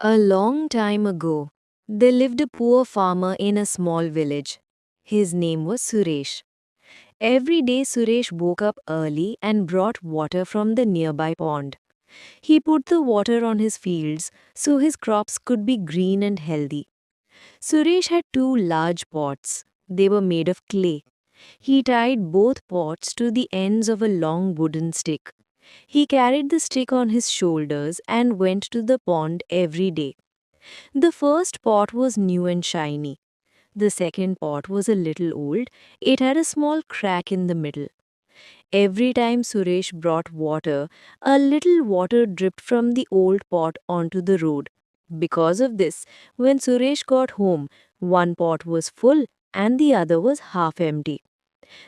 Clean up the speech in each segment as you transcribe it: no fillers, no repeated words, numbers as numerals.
A long time ago, there lived a poor farmer in a small village. His name was Suresh. Every day, Suresh woke up early and brought water from the nearby pond. He put the water on his fields so his crops could be green and healthy. Suresh had two large pots. They were made of clay. He tied both pots to the ends of a long wooden stick. He carried the stick on his shoulders and went to the pond every day. The first pot was new and shiny. The second pot was a little old. It had a small crack in the middle. Every time Suresh brought water, a little water dripped from the old pot onto the road. Because of this, when Suresh got home, one pot was full and the other was half empty.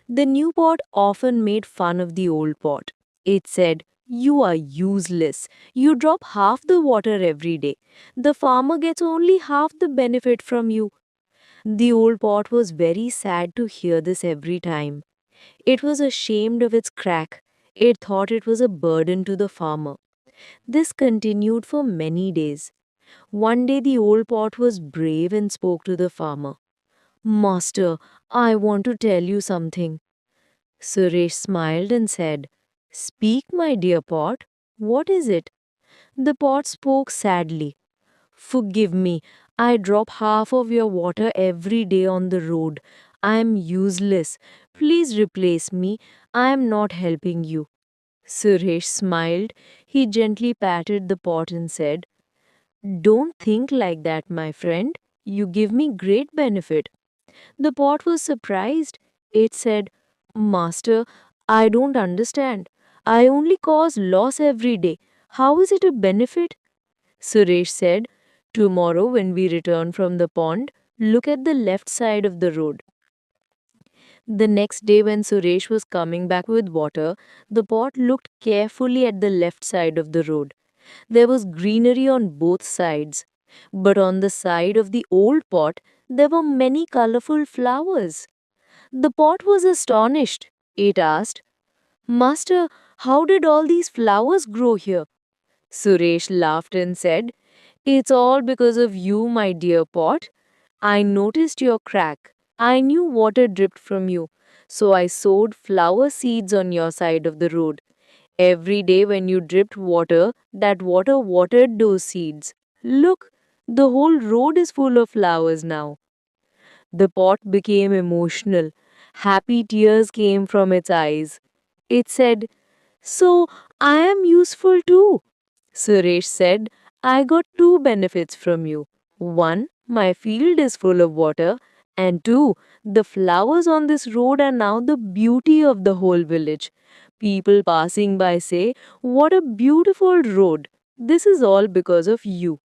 The new pot often made fun of the old pot. It said, "You are useless. You drop half the water every day. The farmer gets only half the benefit from you." The old pot was very sad to hear this every time. It was ashamed of its crack. It thought it was a burden to the farmer. This continued for many days. One day the old pot was brave and spoke to the farmer. "Master, I want to tell you something." Suresh smiled and said, "Speak, my dear pot. What is it?" The pot spoke sadly. "Forgive me. I drop half of your water every day on the road. I am useless. Please replace me. I am not helping you." Suresh smiled. He gently patted the pot and said, "Don't think like that, my friend. You give me great benefit." The pot was surprised. It said, "Master, I don't understand. I only cause loss every day. How is it a benefit?" Suresh said, "Tomorrow, when we return from the pond, look at the left side of the road." The next day, when Suresh was coming back with water, the pot looked carefully at the left side of the road. There was greenery on both sides. But on the side of the old pot, there were many colorful flowers. The pot was astonished. It asked, "Master, how did all these flowers grow here?" Suresh laughed and said, "It's all because of you, my dear pot. I noticed your crack. I knew water dripped from you. So I sowed flower seeds on your side of the road. Every day when you dripped water, that water watered those seeds. Look, the whole road is full of flowers now." The pot became emotional. Happy tears came from its eyes. It said, "So I am useful too." Suresh said, "I got two benefits from you. One, my field is full of water, and two, the flowers on this road are now the beauty of the whole village. People passing by say, 'What a beautiful road.' This is all because of you."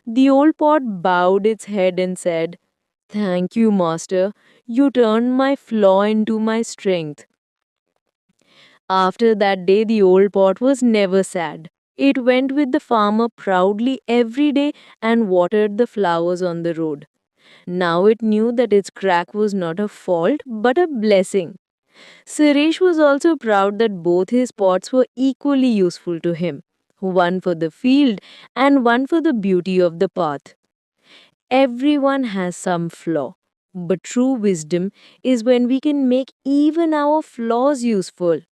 The old pot bowed its head and said, "Thank you, master. You turned my flaw into my strength." After that day, the old pot was never sad. It went with the farmer proudly every day and watered the flowers on the road. Now it knew that its crack was not a fault but a blessing. Suresh was also proud that both his pots were equally useful to him, one for the field and one for the beauty of the path. Everyone has some flaw, but true wisdom is when we can make even our flaws useful.